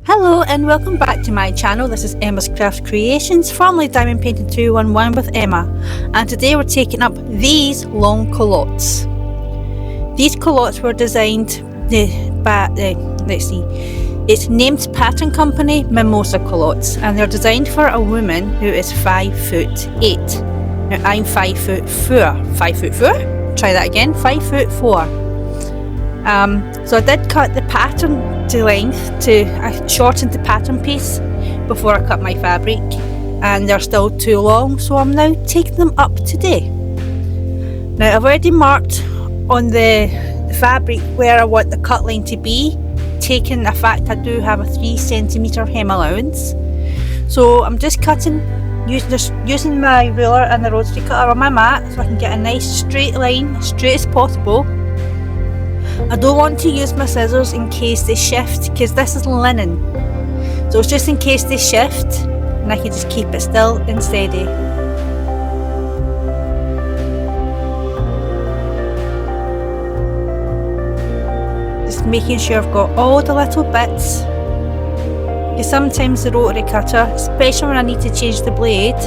Hello and welcome back to my channel. This is Emma's Craft Creations, formerly Diamond Painting 211 with Emma, and today we're taking up these long culottes. These culottes were designed by, let's see, it's named pattern company Mimosa Culottes, and they're designed for a woman who is 5'8". Now I'm 5'4". 5'4"? Try that again. 5'4". So I did cut the pattern to length. I shortened the pattern piece before I cut my fabric, and they're still too long, so I'm now taking them up today. Now I've already marked on the fabric where I want the cut line to be, taking the fact I do have a 3cm hem allowance. So I'm just cutting using my ruler and the rotary cutter on my mat so I can get a nice straight line, as straight as possible. I don't want to use my scissors in case they shift, because this is linen, so it's just in case they shift, and I can just keep it still and steady. Just making sure I've got all the little bits, because sometimes the rotary cutter, especially when I need to change the blade,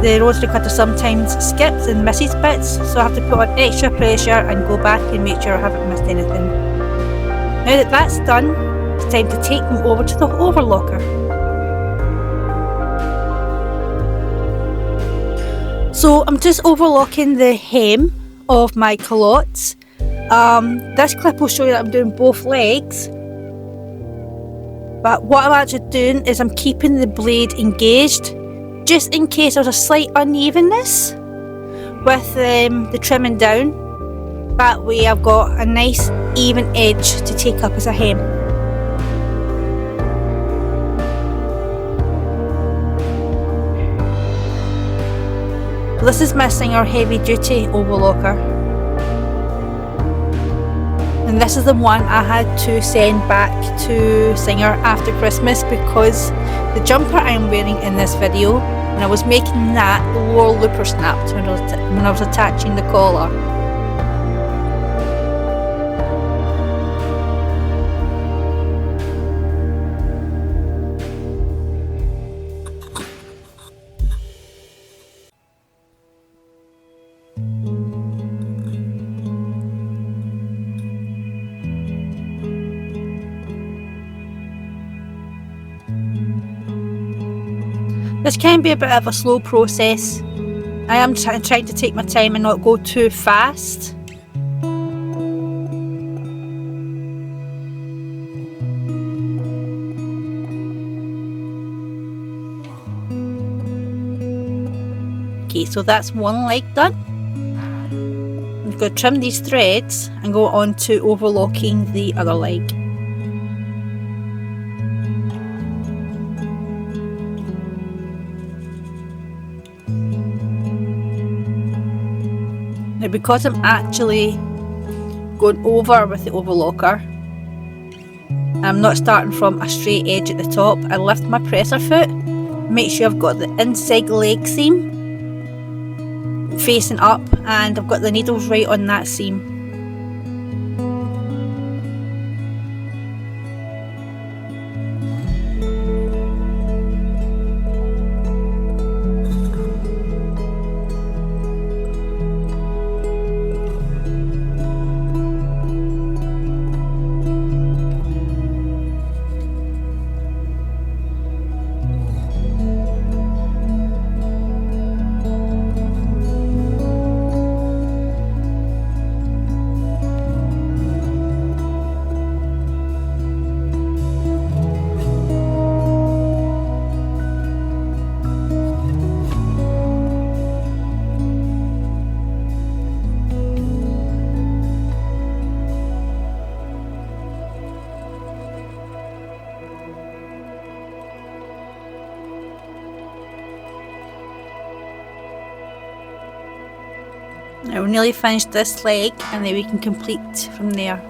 the rotary cutter sometimes skips and misses bits, so I have to put on extra pressure and go back and make sure I haven't missed anything. Now that that's done, it's time to take them over to the overlocker. So I'm just overlocking the hem of my culottes. This clip will show you that I'm doing both legs, but what I'm actually doing is I'm keeping the blade engaged, just in case there's a slight unevenness with the trimming down. That way I've got a nice even edge to take up as a hem. This is my Singer heavy duty overlocker, and this is the one I had to send back to Singer after Christmas, because the jumper I'm wearing in this video, and I was making that, the lower looper snapped when I was attaching the collar. This can be a bit of a slow process. I am trying to take my time and not go too fast. Okay, so that's one leg done. I'm going to trim these threads and go on to overlocking the other leg. Now, because I'm actually going over with the overlocker, I'm not starting from a straight edge at the top. I lift my presser foot, make sure I've got the inside leg seam facing up, and I've got the needles right on that seam. Now we're nearly finished this leg, and then we can complete from there.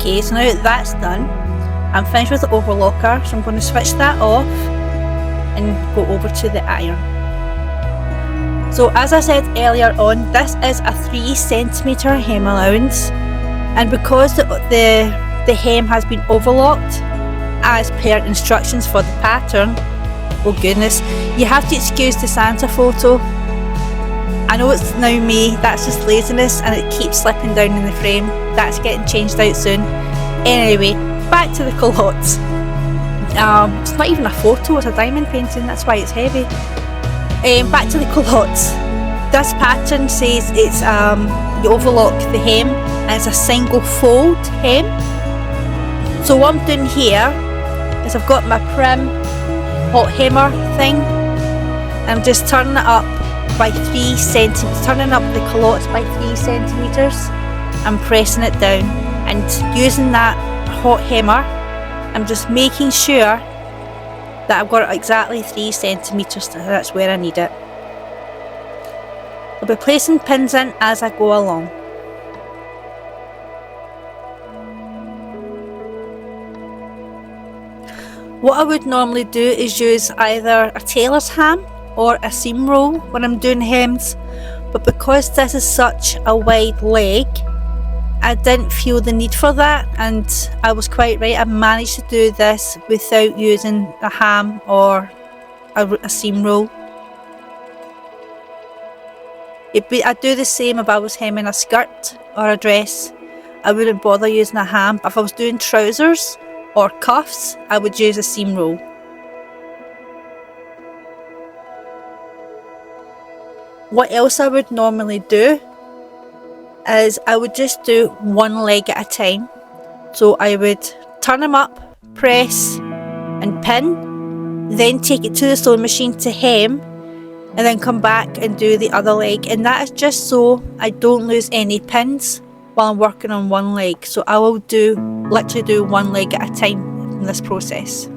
Okay, so now that that's done, I'm finished with the overlocker, so I'm going to switch that off and go over to the iron. So as I said earlier on, this is a 3cm hem allowance, and because the hem has been overlocked as per instructions for the pattern, oh goodness, you have to excuse the Santa photo. I know it's now me, that's just laziness and it keeps slipping down in the frame. That's getting changed out soon. Anyway, back to the culottes. It's not even a photo, it's a diamond painting, that's why it's heavy. Back to the culottes. This pattern says it's you overlock the hem and it's a single fold hem. So what I'm doing here is I've got my prim hot hammer thing and I'm just turning it up by 3 centimeters, turning up the culottes by 3 centimeters and pressing it down, and using that hot hammer I'm just making sure that I've got it exactly 3 centimeters, that's where I need it. I'll be placing pins in as I go along. What I would normally do is use either a tailor's ham or a seam roll when I'm doing hems, but because this is such a wide leg, I didn't feel the need for that, and I was quite right. I managed to do this without using a ham or a seam roll. I'd do the same if I was hemming a skirt or a dress. I wouldn't bother using a ham. If I was doing trousers or cuffs, I would use a seam roll. What else I would normally do is I would just do one leg at a time. So I would turn them up, press and pin, then take it to the sewing machine to hem, and then come back and do the other leg, and that is just so I don't lose any pins while I'm working on one leg. So I will literally do one leg at a time in this process.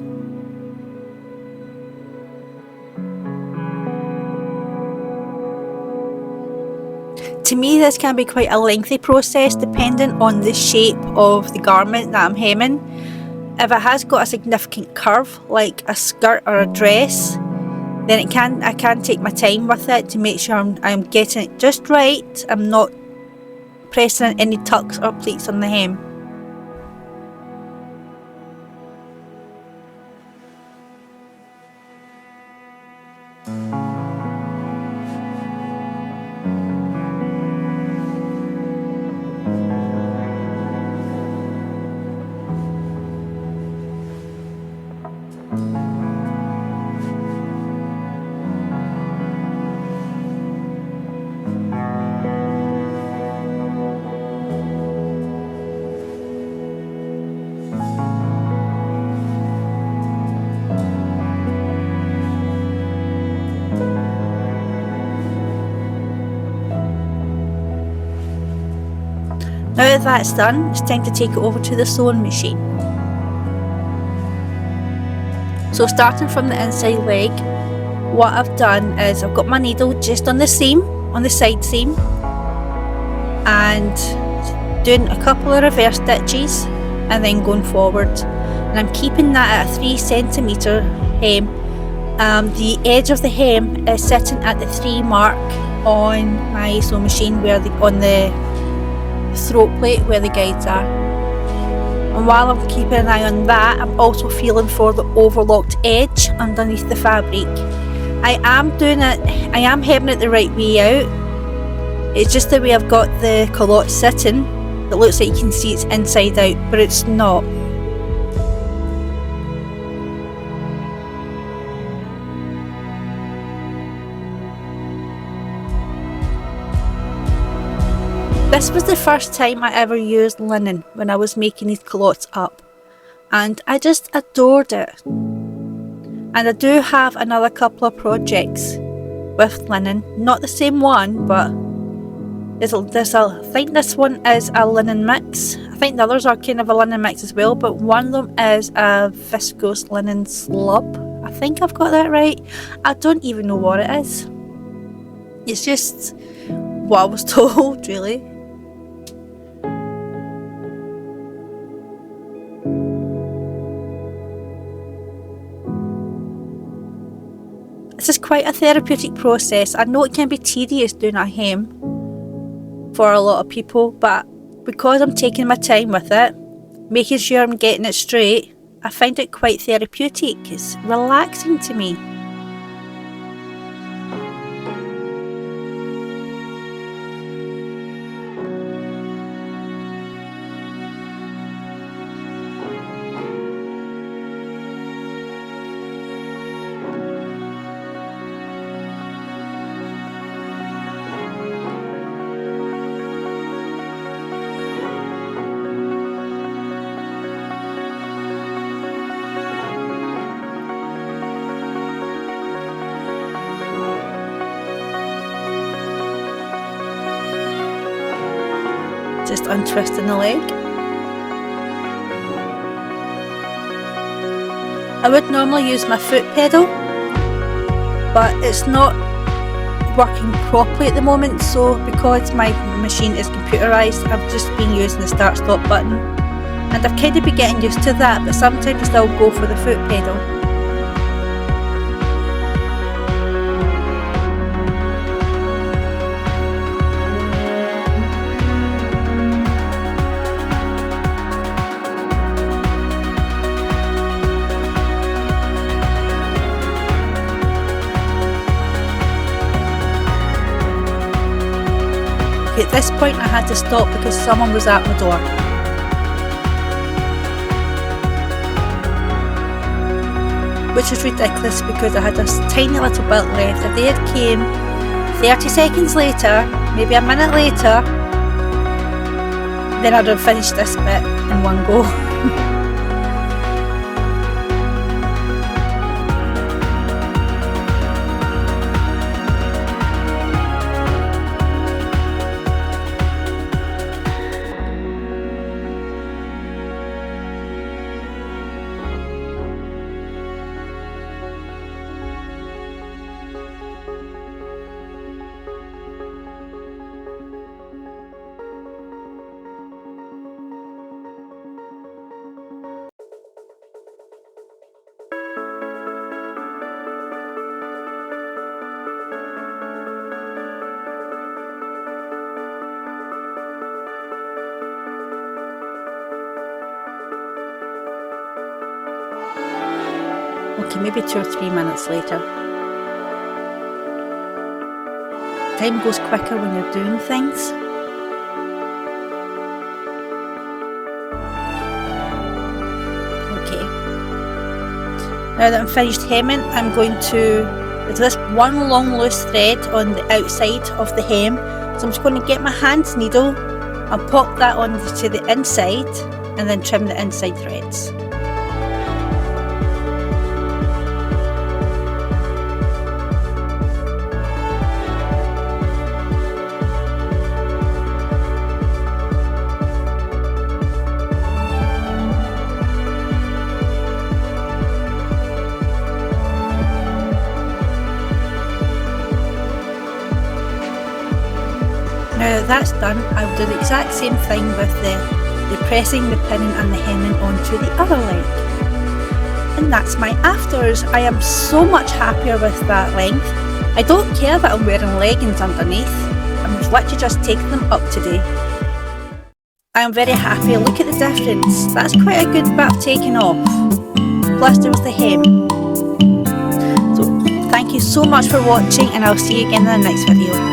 To me, this can be quite a lengthy process depending on the shape of the garment that I'm hemming. If it has got a significant curve like a skirt or a dress, then I can take my time with it to make sure I'm getting it just right. I'm not pressing any tucks or pleats on the hem. Now that that's done, it's time to take it over to the sewing machine. So starting from the inside leg, what I've done is I've got my needle just on the seam, on the side seam, and doing a couple of reverse stitches and then going forward. And I'm keeping that at a 3 centimeter hem. The edge of the hem is sitting at the 3 mark on my sewing machine, on the throat plate where the guides are. And while I'm keeping an eye on that, I'm also feeling for the overlocked edge underneath the fabric. I am hemming it the right way out. It's just the way I've got the culotte sitting that looks like you can see it's inside out, but it's not. This was the first time I ever used linen when I was making these culottes up, and I just adored it. And I do have another couple of projects with linen, not the same one, but I think this one is a linen mix. I think the others are kind of a linen mix as well, but one of them is a viscose linen slub. I think I've got that right. I don't even know what it is. It's just what I was told, really. quite a therapeutic process. I know it can be tedious doing a hem for a lot of people, but because I'm taking my time with it, making sure I'm getting it straight, I find it quite therapeutic. It's relaxing to me. Just untwisting the leg. I would normally use my foot pedal, but it's not working properly at the moment, so because my machine is computerised, I've just been using the start stop button, and I've kind of been getting used to that, but sometimes I still go for the foot pedal. At this point I had to stop because someone was at my door. Which was ridiculous because I had a tiny little bit left. If they had came 30 seconds later, maybe a minute later, then I'd have finished this bit in one go. Okay, maybe 2 or 3 minutes later. Time goes quicker when you're doing things. Okay. Now that I'm finished hemming, I'm going to, there's this one long loose thread on the outside of the hem, so I'm just going to get my hand needle and pop that onto the inside and then trim the inside threads. Now that that's done, I will do the exact same thing with the pressing, the pinning and the hemming onto the other leg. And that's my afters. I am so much happier with that length. I don't care that I'm wearing leggings underneath. I'm literally just taking them up today. I am very happy. Look at the difference. That's quite a good bit of taking off. Plus there was the hem. So thank you so much for watching, and I'll see you again in the next video.